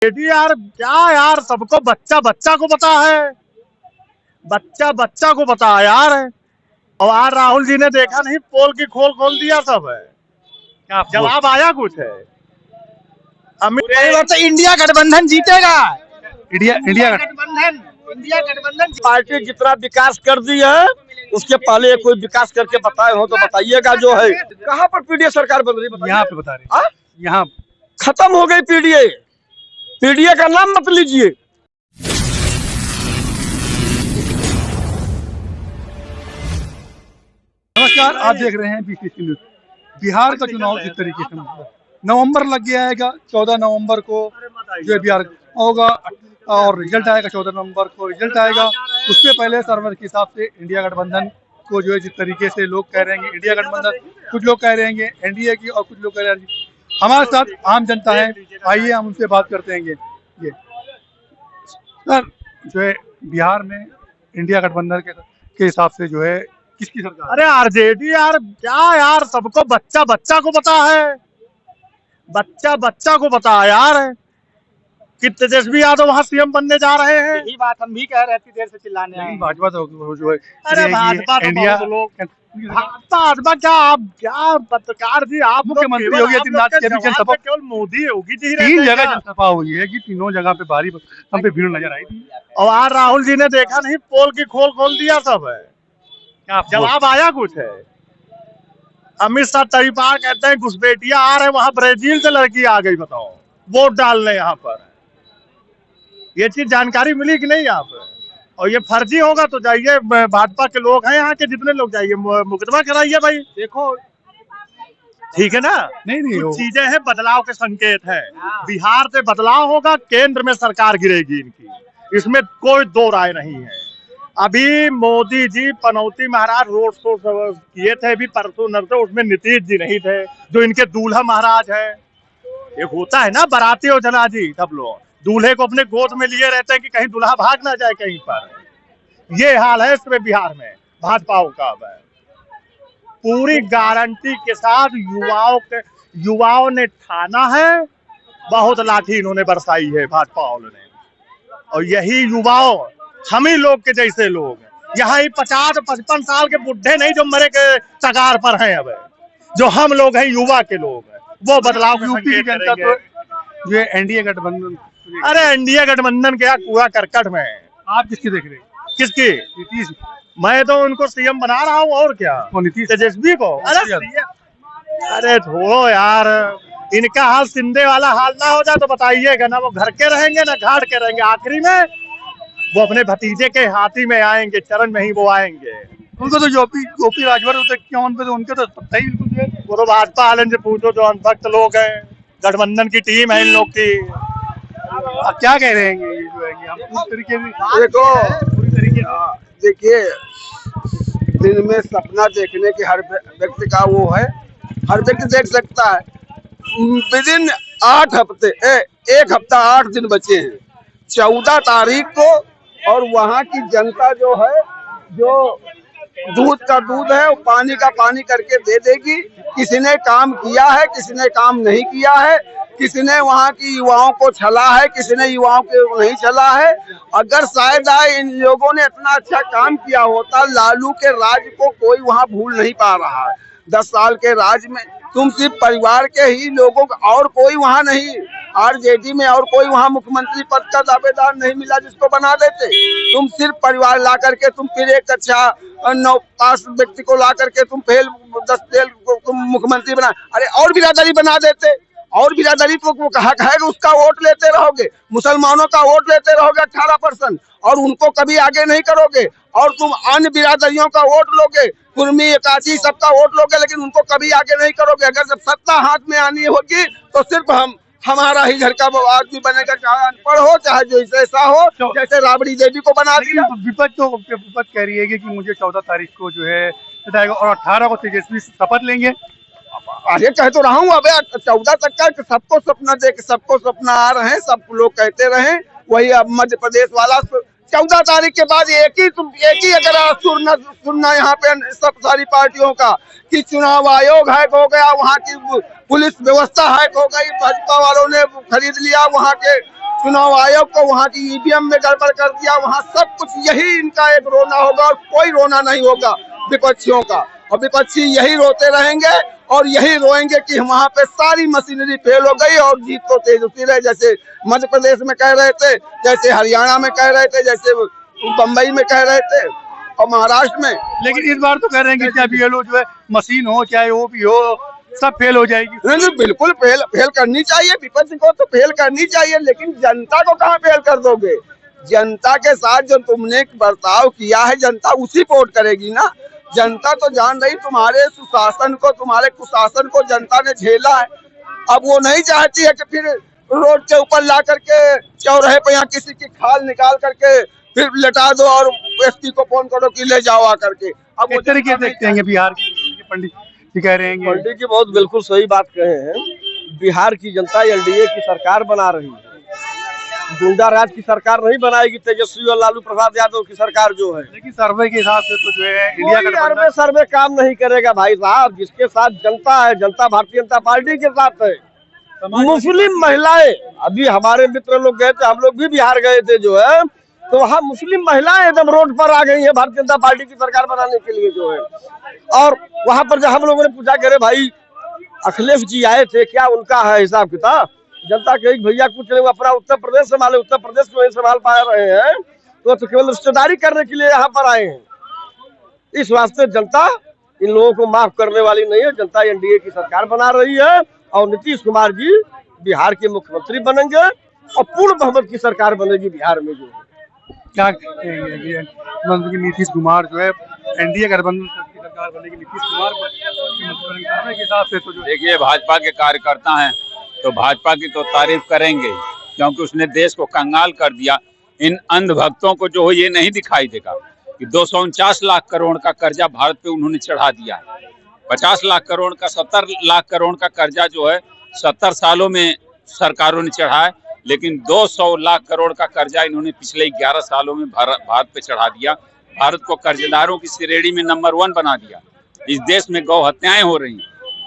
बेटी यार क्या यार, सबको बच्चा बच्चा को पता है, बच्चा बच्चा को पता है यार। और यार राहुल जी ने देखा नहीं, पोल की खोल खोल दिया सब है। क्या जवाब आया कुछ है? अमित इस बार तो इंडिया गठबंधन जीतेगा। इंडिया इंडिया इंडिया गठबंधन पार्टी जितना विकास कर दी है उसके पहले कोई विकास करके बताए हो तो बताइएगा। जो है कहाँ पर पीडीए सरकार बन रही यहाँ पे बता रहे हैं। यहाँ खत्म हो गई पीडीए। पीडीए का नाम मत लीजिए। नमस्कार, आप देख रहे हैं बीसीसी न्यूज। बिहार का चुनाव जिस तरीके से नवंबर लग गया है, 14 नवंबर को जो है बिहार होगा और रिजल्ट आएगा। 14 नवंबर को रिजल्ट आएगा। उससे पहले सर्वर के हिसाब से इंडिया गठबंधन को जो है जिस तरीके से लोग कह रहे हैं इंडिया गठबंधन, कुछ लोग कह रहे हैं एनडीए की और कुछ लोग कह रहे हैं। हमारे साथ आम जनता है, आइए हम उनसे बात करते हैं। ये सर, जो है बिहार में इंडिया गठबंधन के हिसाब से जो है किसकी सरकार? अरे आरजेडी यार क्या यार, सबको बच्चा बच्चा को पता है, बच्चा बच्चा को पता है यार कि तेजस्वी यादव वहां सीएम बनने जा रहे हैं। यही बात हम भी कह रहे थे देर से चिल्लाने आए। लेकिन भाजपा तो जो है अरे भाजपा तो इंडिया बहुत लोग, भाजपा क्या, आप क्या पत्रकार जी, आप मुख्यमंत्री योगी आदित्यनाथ की अभी जनसभा केवल मोदी योगी जी 3 जगह जनसभा हुई है कि तीनों जगह पे भारी हम पे भीड़ नजर आई थी। और यार राहुल जी ने देखा नहीं, पोल की खोल खोल दिया सब है। क्या जवाब आया कुछ है? अमित शाह तरीपार कहते हैं घुसपैठिया आ रहे, वहां ब्राजील से लड़की आ गई, बताओ वोट डालने यहाँ पर। ये चीज जानकारी मिली कि नहीं यहाँ पे? और ये फर्जी होगा तो जाइए, भाजपा के लोग हैं यहाँ के जितने लोग, जाइए मुकदमा कराइए भाई। देखो ठीक है ना, नहीं कुछ चीजें हैं, बदलाव के संकेत है। बिहार से बदलाव होगा, केंद्र में सरकार गिरेगी इनकी, इसमें कोई दो राय नहीं है। अभी मोदी जी पनौती महाराज रोड शो किए थे, अभी परसों नरसों, उसमें नीतीश जी नहीं थे जो इनके दूल्हा महाराज है। एक होता है ना बाराती और जना जी, सब लोग दूल्हे को अपने गोद में लिए रहते हैं कि कहीं दूल्हा भाग ना जाए कहीं पर। ये हाल है इसमें बिहार में भाजपा का। पूरी गारंटी के साथ युवाओं ने ठाना है, बहुत लाठी इन्होंने बरसाई है भाजपा वालों ने। और यही युवाओं, हम ही लोग के जैसे लोग यहाँ ही 50-55 साल के बुढ़े नहीं जो मरे के कगार पर हैं, अब जो हम लोग हैं युवा के लोग हैं, वो बदलाव के संकेत जनता करेंगे। तो ये एनडीए गठबंधन। अरे एनडीए गठबंधन क्या कूड़ा करकट में। आप किसकी देख रहे हैं? किसकी? नीतीश। मैं तो उनको सीएम बना रहा हूँ, और क्या नीतीश तेजस्वी को। अरे छोड़ो यार, इनका हाल सिंधे वाला हाल ना हो जाए तो बताइएगा ना, वो घर के रहेंगे ना घाट के रहेंगे। आखिरी में वो अपने भतीजे के हाथी में आएंगे, चरण में ही वो आएंगे। उनको तो गोपी राजभर होते क्यों, उनके तो पता ही बिल्कुल। वो तो भाजपा वाले से पूछो, जो अनभक्त लोग हैं, गठबंधन की टीम है इन लोग की। क्या कह रहे हैं ये जो है कि हम पूरी तरीके से देखो, पूरी तरीके से देखिए, दिन में सपना देखने की हर व्यक्ति का वो है, हर व्यक्ति देख सकता है। विदिन 8 हफ्ते, 1 हफ्ता 8 दिन बचे हैं 14 तारीख को। और वहाँ की जनता जो है, जो दूध का दूध है, वो पानी का पानी करके दे देगी। किसी ने काम किया है, किसी ने काम नहीं किया है, किसी ने वहाँ की युवाओं को छला है, किसी ने युवाओं को नहीं छला है। अगर शायद इन लोगों ने इतना अच्छा काम किया होता, लालू के राज को कोई वहाँ भूल नहीं पा रहा है। 10 साल के राज में तुम सिर्फ परिवार के ही लोगों का, और कोई वहाँ नहीं, आरजेडी में और कोई वहाँ मुख्यमंत्री पद का दावेदार नहीं मिला जिसको बना देते। तुम सिर्फ परिवार ला करके तुम फिर एक अच्छा 9 पास व्यक्ति को ला करके तुम फेल 10 फेल को तुम मुख्यमंत्री बना। अरे और बिरादरी बना देते, और बिरादरी को कहा कहेगा, उसका वोट लेते रहोगे, मुसलमानों का वोट लेते रहोगे 18%, और उनको कभी आगे नहीं करोगे। और तुम अन्य बिरादरियों का वोट लोगे, कुर्मी एकाची सबका वोट लोगे, लेकिन उनको कभी आगे नहीं करोगे। अगर जब सत्ता हाथ में आनी होगी तो सिर्फ हमारा ही घर का आदमी बनेगा, चाहे अनपढ़ हो चाहे जो ऐसा हो, जैसे राबड़ी देवी को बना दिया। विपक्ष कह रही है कि मुझे 14 तारीख को जो है और 18 को तेजस्वी शपथ लेंगे। अरे कह तो रहा हूँ, अब 14 तक का सबको सपना देख, सबको सपना आ रहे हैं, सब लोग कहते रहे। वही अब मध्य प्रदेश वाला 14 तारीख के बाद एक ही अगर सुनना यहाँ पे सब सारी पार्टियों का कि चुनाव आयोग हैक हो गया, वहाँ की पुलिस व्यवस्था हैक हो गई, भाजपा वालों ने खरीद लिया वहाँ के चुनाव आयोग को वहाँ की ईवीएम में गड़बड़ कर दिया, वहाँ सब कुछ, यही इनका एक रोना होगा और कोई रोना नहीं होगा विपक्षियों का। और विपक्षी यही रोते रहेंगे और यही रोएंगे कि वहाँ पे सारी मशीनरी फेल हो गई और जीत तो तेजस्वी रहे, जैसे मध्य प्रदेश में कह रहे थे, जैसे हरियाणा में कह रहे थे, जैसे बम्बई में कह रहे थे और महाराष्ट्र में। लेकिन इस बार तो कह रहे हैं कि चाहे बीएलओ जो है मशीन हो चाहे वो भी हो, सब फेल हो जाएगी। नहीं, बिल्कुल फेल करनी चाहिए, विपक्ष को तो फेल करनी चाहिए, लेकिन जनता को कहाँ फेल कर दोगे? जनता के साथ जो तुमने बर्ताव किया है, जनता उसी पे वोट करेगी ना। जनता तो जान रही तुम्हारे सुशासन को, तुम्हारे कुशासन को जनता ने झेला है। अब वो नहीं चाहती है कि फिर रोड के ऊपर ला करके चौराहे पे यहाँ किसी की खाल निकाल करके फिर लटा दो और एसपी को फोन करो कि ले जाओ आकर के। अब किस तरीके से देखते हैं बिहार के पंडित जी कह रहे हैं? पंडित जी बहुत बिल्कुल सही बात कहे हैं। बिहार की जनता एनडीए की सरकार बना रही है, गुंडा राज की सरकार नहीं बनाएगी तेजस्वी और लालू प्रसाद यादव की सरकार जो है। लेकिन सर्वे के हिसाब से तो जो है इंडिया का सर्वे काम नहीं करेगा भाई साहब। जिसके साथ जनता है, जनता भारतीय जनता पार्टी के साथ है। मुस्लिम महिलाएं, अभी हमारे मित्र लोग गए थे, हम लोग भी बिहार गए थे जो है, तो वहाँ मुस्लिम महिलाएं एकदम रोड पर आ गई है भारतीय जनता पार्टी की सरकार बनाने के लिए जो है। और वहां पर जब हम लोगों ने पूछा करे भाई अखिलेश जी आए थे, क्या उनका है हिसाब किताब? जनता कही भैया कुछ नहीं, वो अपना उत्तर प्रदेश संभाले, उत्तर प्रदेश को नहीं संभाल पा रहे हैं, तो केवल रिश्तेदारी करने के लिए यहाँ पर आए हैं। इस वास्ते जनता इन लोगों को माफ करने वाली नहीं है। जनता एनडीए की सरकार बना रही है और नीतीश कुमार जी बिहार के मुख्यमंत्री बनेंगे और पूर्ण बहुमत की सरकार बनेगी बिहार में। जो क्या मंत्री नीतीश कुमार जो है एनडीए गठबंधन की सरकार बनेगी, नीतीश कुमार के हिसाब से तो जो देखिए भाजपा के कार्यकर्ता हैं तो भाजपा की तो तारीफ करेंगे, क्योंकि उसने देश को कंगाल कर दिया। इन अंधभक्तों को जो है ये नहीं दिखाई देगा कि 249 लाख करोड़ का कर्जा भारत पे उन्होंने चढ़ा दिया है। 50 लाख करोड़ का 70 लाख करोड़ का कर्जा जो है 70 सालों में सरकारों ने चढ़ाया, लेकिन 200 लाख करोड़ का कर्जा इन्होंने पिछले 11 सालों में भारत पे चढ़ा दिया। भारत को कर्जदारों की श्रेणी में नंबर 1 बना दिया। इस देश में गौ हत्याएं हो रही,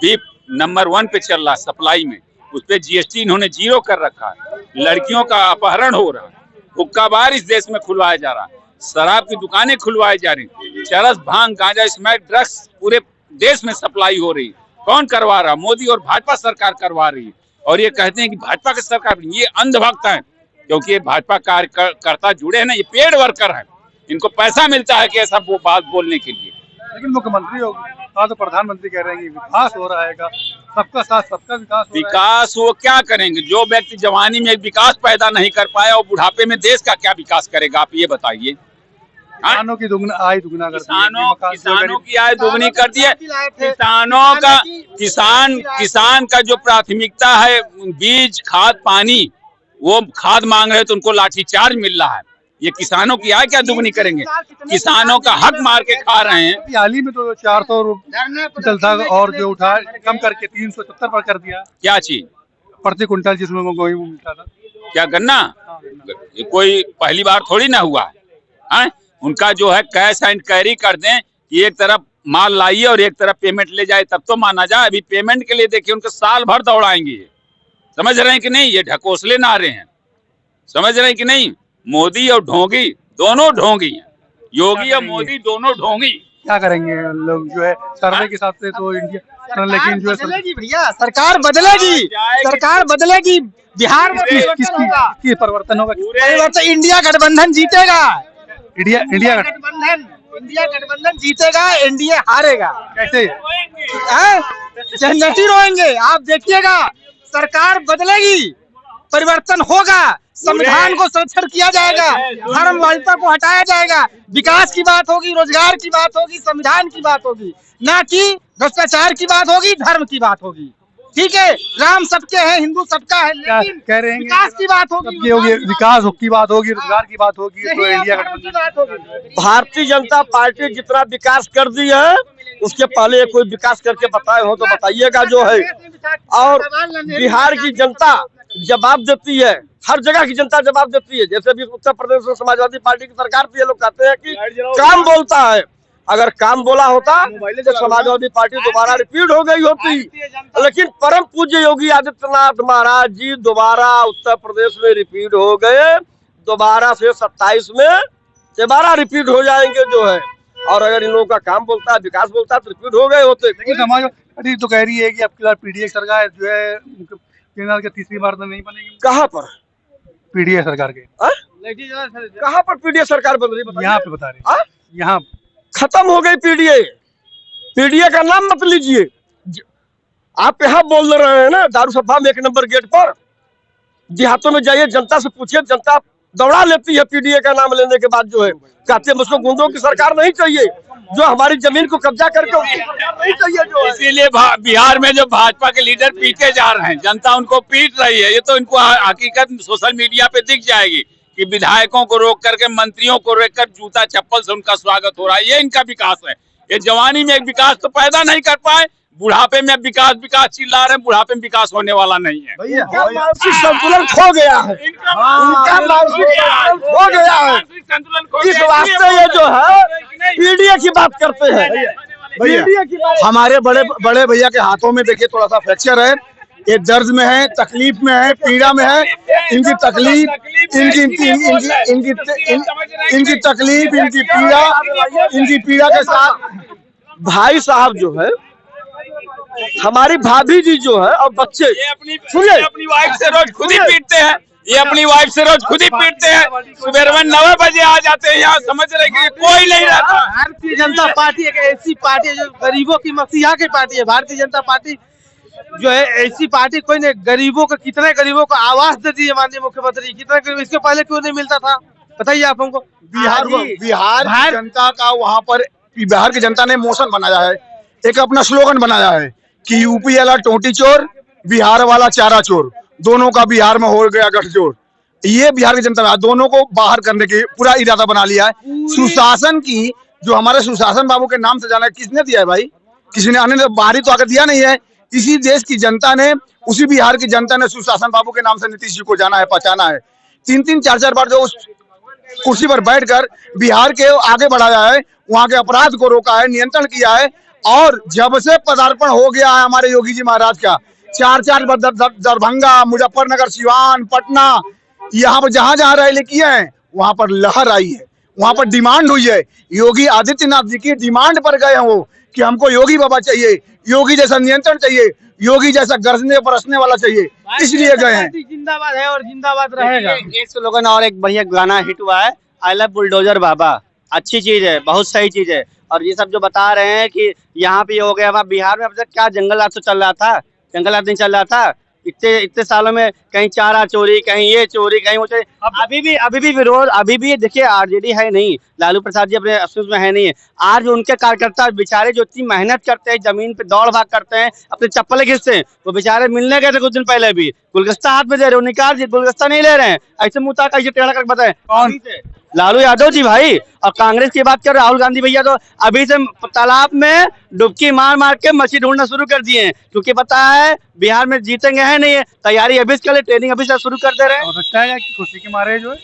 बीफ नंबर 1 पे चल रहा सप्लाई में, उस पे जीएसटी इन्होंने 0 कर रखा है। लड़कियों का अपहरण हो रहा है, हुक्का बार इस देश में खुलवाया जा रहा है, शराब की दुकानें खुलवाई जा रही, चरस भांग गांजा स्मैक ड्रग्स पूरे देश में सप्लाई हो रही। कौन करवा रहा? मोदी और भाजपा सरकार करवा रही है। और ये कहते हैं कि भाजपा की सरकार, ये अंधभक्त है, क्योंकि ये भाजपा कार्यकर्ता जुड़े हैं ना, ये पेड वर्कर है, इनको पैसा मिलता है कि ऐसा वो बात बोलने के लिए। लेकिन मुख्यमंत्री होगा तो प्रधानमंत्री कह रहे हैं कि विकास हो रहा है, सबका साथ सबका विकास। विकास वो क्या करेंगे? जो व्यक्ति जवानी में विकास पैदा नहीं कर पाया और बुढ़ापे में देश का क्या विकास करेगा? आप ये बताइए। किसानों की आय दुगना कर किसानों की आय दुगनी कर दी है। किसानों का किसान का जो प्राथमिकता है बीज खाद पानी, वो खाद मांग रहे तो उनको लाठीचार्ज मिल रहा है। ये किसानों की आय क्या दुगनी करेंगे? किसानों का हक मार के खा रहे हैं। हाल ही में तो 400 क्विंटल था और जो उठा कम करके 370 पर कर दिया। क्या चीज? प्रति क्विंटल जिसमें वही मिलता था। क्या गन्ना? ये कोई पहली बार थोड़ी ना हुआ है। उनका जो है कैश एंड कैरी कर दें कि एक तरफ माल लाइए और एक तरफ पेमेंट ले जाए, तब तो माना जाए। अभी पेमेंट के लिए देखिए उनके साल भर दौड़ाएंगे। समझ रहे हैं कि नहीं? ये ढकोसले नारे हैं, समझ रहे हैं कि नहीं? मोदी और ढोंगी दोनों ढोंगी हैं, योगी और मोदी दोनों ढोंगी। क्या करेंगे लोग जो है सर्वे के हिसाब से तो इंडिया, लेकिन जो है भैया सरकार बदलेगी, सरकार बदलेगी। बिहार में किस परिवर्तन होगा? परिवर्तन इंडिया गठबंधन जीतेगा। इंडिया गठबंधन जीतेगा, एनडीए हारेगा। कैसे? जन्नती रोएंगे। आप देखिएगा, सरकार बदलेगी, परिवर्तन होगा, संविधान को संरक्षण किया जाएगा, धर्म वाहिता को हटाया जाएगा, विकास की बात होगी, रोजगार की बात होगी, संविधान की बात होगी, ना कि भ्रष्टाचार की बात होगी, धर्म की बात होगी। ठीक है, राम सबके हैं, हिंदू सबका है, लेकिन कह रहे हैं विकास की बात होगी, विकास की बात होगी, रोजगार की बात होगी, तो इंडिया गठबंधन की बात होगी। भारतीय जनता पार्टी जितना विकास कर दी है, उसके पहले कोई विकास करके बताए हो तो बताइएगा जो है। और बिहार की जनता जवाब देती है, हर जगह की जनता जवाब देती है। जैसे भी उत्तर प्रदेश में समाजवादी पार्टी की सरकार थी, ये लोग कहते हैं कि काम बोलता है, अगर काम बोला होता तो समाजवादी पार्टी दोबारा रिपीट हो गई होती। लेकिन परम पूज्य योगी आदित्यनाथ महाराज जी दोबारा उत्तर प्रदेश में रिपीट हो गए, दोबारा से 27 में दोबारा रिपीट हो जाएंगे जो है। और अगर इन लोगों का काम बोलता है, विकास बोलता है तो रिपीट हो गए होते। लेकिन समाजवादी तो कह रही है कि अब फिलहाल पीडीए सरकार जो है केंद्र के तीसरी बार तो नहीं बनेगी। कहाँ पर पीडीए सरकार के कहाँ पर पीडीए सरकार बन रही है? यहाँ पे बता रहे हैं, यहाँ खत्म हो गई पीडीए। पीडीए का नाम मत लीजिए। आप यहाँ बोल रहे हैं ना दारू सफा में 1 नंबर गेट पर, देहातों में जाइए, जनता से पूछिए, जनता दौड़ा लेती है पीडीए का नाम लेने के बाद जो है। कहते हैं मुझको गुंडों की सरकार नहीं चाहिए, जो हमारी जमीन को कब्जा करके उसकी सरकार नहीं चाहिए जो है। इसीलिए बिहार में जो भाजपा के लीडर पीटे जा रहे हैं, जनता उनको पीट रही है। ये तो इनको हकीकत सोशल मीडिया पे दिख जाएगी कि विधायकों को रोक करके, मंत्रियों को रोक कर जूता चप्पल से उनका स्वागत हो रहा है। ये इनका विकास है। ये जवानी में एक विकास तो पैदा नहीं कर पाए, बुढ़ापे में विकास विकास चिल्ला रहे हैं। बुढ़ापे में विकास होने वाला नहीं है। इनका मानसिक संतुलन खो गया है, इनका मानसिक संतुलन खो गया है। इस वास्ते ये जो है पीडीए की बात करते हैं। पीडीए की बात हमारे बड़े भैया के हाथों में देखिए थोड़ा सा फ्रैक्चर है, ये दर्द में है, तकलीफ में है, पीड़ा में है। इनकी तकलीफ, इनकी तकलीफ, इनकी पीड़ा के साथ भाई साहब जो है, हमारी भाभी जी जो है और बच्चे, सुनिए, अपनी वाइफ से रोज खुद ही पीटते हैं। ये अपनी वाइफ से रोज खुद ही पीटते हैं। सुबह में 9 बजे आ जाते हैं यहाँ, समझ रहे कि कोई नहीं रहता। भारतीय जनता पार्टी एक ऐसी पार्टी है जो गरीबों की मसीहा की पार्टी है। भारतीय जनता पार्टी जो है ऐसी पार्टी, कोई नहीं, गरीबों को, कितने गरीबों को आवास दे दी है माननीय मुख्यमंत्री। कितने गरीब, इसके पहले क्यों नहीं मिलता था बताइए आप हमको। बिहार की जनता का वहां पर, बिहार की जनता ने मोशन बनाया है, एक अपना स्लोगन बनाया है कि यूपी वाला टोटी चोर, बिहार वाला चारा चोर, दोनों का बिहार में हो गया गठजोड़। ये बिहार की जनता दोनों को बाहर करने की पूरा इरादा बना लिया है। सुशासन की, जो हमारे सुशासन बाबू के नाम से जाना है, किसने दिया है भाई? किसी ने अन्य बाहरी तो आकर दिया नहीं है। इसी देश की जनता ने, उसी बिहार की जनता ने सुशासन बाबू के नाम से नीतीश जी को जाना है, पहचाना है। 3-3, 4-4 बार जो उस कुर्सी पर बैठकर बिहार के आगे बढ़ाया है, वहां के अपराध को रोका है, नियंत्रण किया है। और जब से पदार्पण हो गया है हमारे योगी जी महाराज का, 4-4 बार दरभंगा, मुजफ्फरनगर, सिवान, पटना, यहाँ पर जहां रैली किए हैं वहां पर लहर आई है, वहां पर डिमांड हुई है। योगी आदित्यनाथ जी की डिमांड पर गए हैं वो कि हमको योगी बाबा चाहिए, योगी जैसा नियंत्रण चाहिए, योगी जैसा गरजने बरसने वाला चाहिए, इसलिए गए हैं। जिंदाबाद है और जिंदाबाद रहेगा। एक स्लोगन और एक बढ़िया गाना हिट हुआ है, आई लव बुलडोजर बाबा। अच्छी चीज है, बहुत सही चीज है। और ये सब जो बता रहे हैं कि यहाँ पे हो गया, वहाँ बिहार में अब तक क्या जंगल राज तो चल रहा था, जंगल राज नहीं चल रहा था। इतने सालों में कहीं चारा चोरी, कहीं ये चोरी, कहीं वो चोरी। अभी भी विरोध, अभी भी देखिए आरजेडी है नहीं, लालू प्रसाद जी अपने अफसोस में है नहीं है। आज उनके कार्यकर्ता बेचारे जो इतनी मेहनत करते हैं, जमीन पे दौड़ भाग करते हैं, अपने चप्पल घिसते हैं, वो बेचारे मिलने गए थे कुछ दिन पहले भी, गुलगस्ता हाथ में दे रहे, निकाल जी गुलगस्ता नहीं ले रहे हैं। ऐसे मुँह ताका टेढ़ा करके बताए कौन? लालू यादव जी भाई। और कांग्रेस की बात कर राहुल गांधी भैया तो अभी से तालाब में डुबकी मार मार के मछली ढूंढना शुरू कर दिए हैं, क्योंकि पता है बिहार में जीतेंगे है नहीं है। तैयारी अभी से, ट्रेनिंग अभी से शुरू कर दे रहे हैं। हो सकता है कि खुशी के मारे जो है,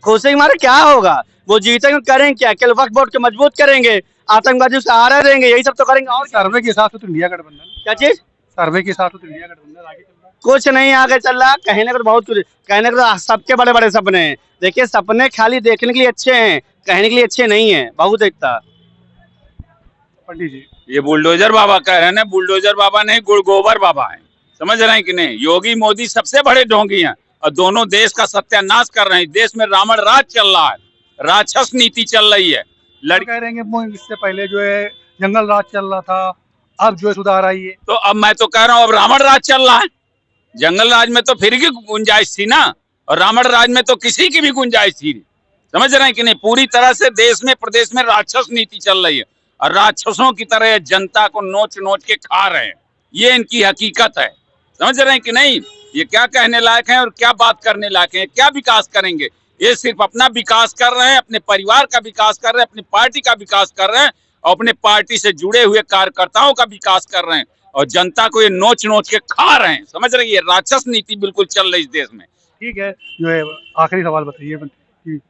खुशी के मारे क्या होगा, वो जीतेंगे, करेंगे क्या? केवल वक्फ बोर्ड को मजबूत करेंगे, आतंकवादी से सहारा देंगे, यही सब तो करेंगे। और सर्वे के हिसाब से तो इंडिया गठबंधन, क्या चीज? सर्वे के हिसाब से तो इंडिया गठबंधन आगे चल रहा है। कुछ नहीं आगे चल रहा, कहने को तो बहुत कुछ, कहने को तो सबके बड़े बड़े सपने हैं। देखिए सपने खाली देखने के लिए अच्छे हैं, कहने के लिए अच्छे नहीं है। बहुत देखता पंडित जी, ये बुलडोजर बाबा कह रहे हैं ना, बुलडोजर बाबा नहीं, गुड़गोबर बाबा है। समझ रहे हैं कि नहीं? योगी मोदी सबसे बड़े ढोंगी हैं और दोनों देश का सत्यानाश कर रहे हैं। देश में रावण राज चल रहा है, राक्षस नीति चल रही है। कह रहे हैं कि इससे पहले जो है जंगल राज चल रहा था, अब जो है सुधार आई है। तो अब मैं तो कह रहा हूँ अब रावण राज चल रहा है। जंगल राज में तो फिर भी गुंजाइश थी ना, और रावण राज में तो किसी की भी गुंजाइश थी। समझ रहे हैं कि नहीं? पूरी तरह से देश में, प्रदेश में राक्षस नीति चल रही है और राक्षसों की तरह जनता को नोच नोच के खा रहे हैं। ये इनकी हकीकत है। समझ रहे हैं कि नहीं? ये क्या कहने लायक है और क्या बात करने लायक है? क्या विकास करेंगे? ये सिर्फ अपना विकास कर रहे हैं, अपने परिवार का विकास कर रहे हैं, अपनी पार्टी का विकास कर रहे हैं और अपने पार्टी से जुड़े हुए कार्यकर्ताओं का विकास कर रहे हैं, और जनता को ये नोच नोच के खा रहे हैं। समझ रहे हैं? ये राक्षस नीति बिल्कुल चल रही है इस देश में। ठीक है, जो है आखिरी सवाल बताइए कि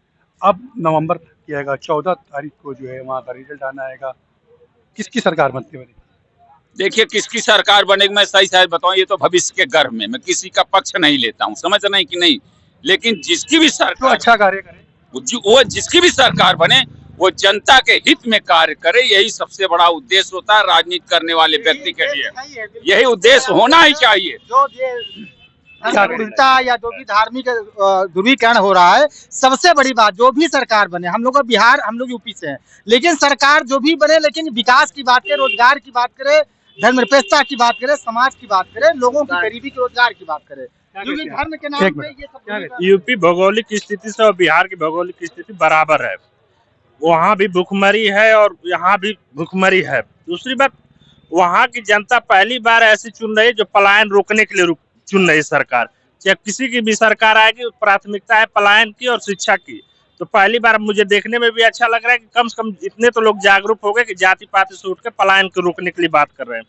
अब नवंबर तक किया जाएगा, 14 तारीख को जो है वहाँ का रिजल्ट आना आएगा। किसकी सरकार बनती है? देखिए किसकी सरकार बनेगी मैं सही सही बताऊं, ये तो भविष्य के गर्भ में, मैं किसी का पक्ष नहीं लेता हूं, समझ रहे हैं कि नहीं। लेकिन जिसकी भी जो सरकार अच्छा कार्य करे, वो जिसकी भी सरकार बने वो जनता के हित में कार्य करे, यही सबसे बड़ा उद्देश्य होता है राजनीति करने वाले व्यक्ति के लिए। यही उद्देश्य होना ही चाहिए। जो उल्टा या जो भी धार्मिक ध्रुवीकरण हो रहा है, सबसे बड़ी बात जो भी सरकार बने, हम लोग का बिहार, हम लोग यूपी से हैं, लेकिन सरकार जो भी बने, लेकिन विकास की बात करे, रोजगार की बात करे, धर्मनिरपेक्षता की बात करे, समाज की बात करे, लोगों की गरीबी के रोजगार की बात करे, क्योंकि धर्म के नाम पे ये सब। यूपी भौगोलिक स्थिति से और बिहार की भौगोलिक स्थिति बराबर है, वहाँ भी भुखमरी है और यहाँ भी भुखमरी है। दूसरी बात, वहाँ की जनता पहली बार ऐसी चुन रही है जो पलायन रोकने के लिए चुन रही सरकार। चाहे किसी की भी सरकार आएगी, प्राथमिकता है पलायन की और शिक्षा की। तो पहली बार मुझे देखने में भी अच्छा लग रहा है कि कम से कम इतने तो लोग जागरूक हो गए कि जाति पाति से उठ के पलायन को रोकने के लिए बात कर रहे हैं।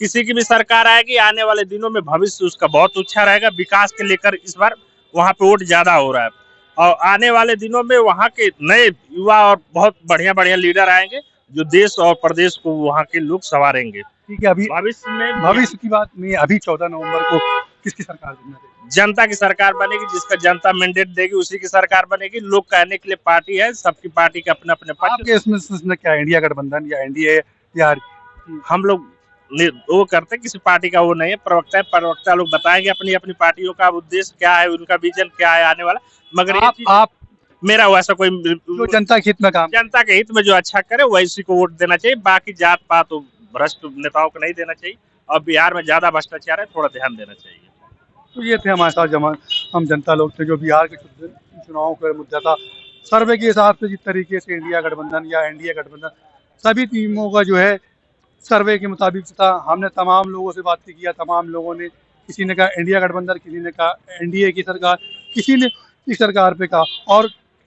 किसी की भी सरकार आएगी, आने वाले दिनों में भविष्य उसका बहुत अच्छा रहेगा। विकास के लेकर इस बार वहाँ पे वोट ज्यादा हो रहा है और आने वाले दिनों में वहाँ के नए युवा और बहुत बढ़िया बढ़िया लीडर आएंगे जो देश और प्रदेश को वहाँ के लोग संवारेंगे। ठीक है, अभी भविष्य की बात नहीं, अभी 14 नवंबर को किसकी सरकार बनेगी? जनता की सरकार बनेगी, जिसका जनता मैंडेट देगी उसी की सरकार बनेगी। लोग कहने के लिए पार्टी है, सबकी पार्टी के अपने अपने आपके इसमें क्या इंडिया गठबंधन या एनडीए या हम लोग वो करते, किसी पार्टी का वो नहीं है। प्रवक्ता लोग बताएंगे अपनी अपनी पार्टियों का उद्देश्य क्या है, उनका विजन क्या है आने वाला। मगर आप मेरा वैसा कोई जो जनता के हित में काम, जनता के हित में जो अच्छा करे वैसी को वोट देना चाहिए। बाकी जात पात भ्रष्ट नेताओं को नहीं देना चाहिए और बिहार में ज्यादा भ्रष्टाचार है, थोड़ा ध्यान देना चाहिए। तो ये थे हमारे साथ हम जनता लोग थे जो बिहार के चुनाव का मुद्दा था। सर्वे के हिसाब से जिस तरीके से इंडिया गठबंधन या एनडीए गठबंधन सभी टीमों का जो है सर्वे के मुताबिक था। हमने तमाम लोगों से बात किया, तमाम लोगों ने, किसी ने कहा इंडिया गठबंधन, किसी ने कहा एनडीए की सरकार, किसी ने इस सरकार पे कहा,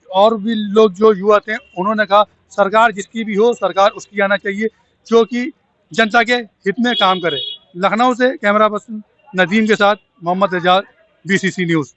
और भी लोग जो युवा थे उन्होंने कहा सरकार जिसकी भी हो, सरकार उसकी आना चाहिए जो कि जनता के हित में काम करे। लखनऊ से कैमरा पर्सन नदीम के साथ मोहम्मद एजाज, बीसीसी न्यूज़।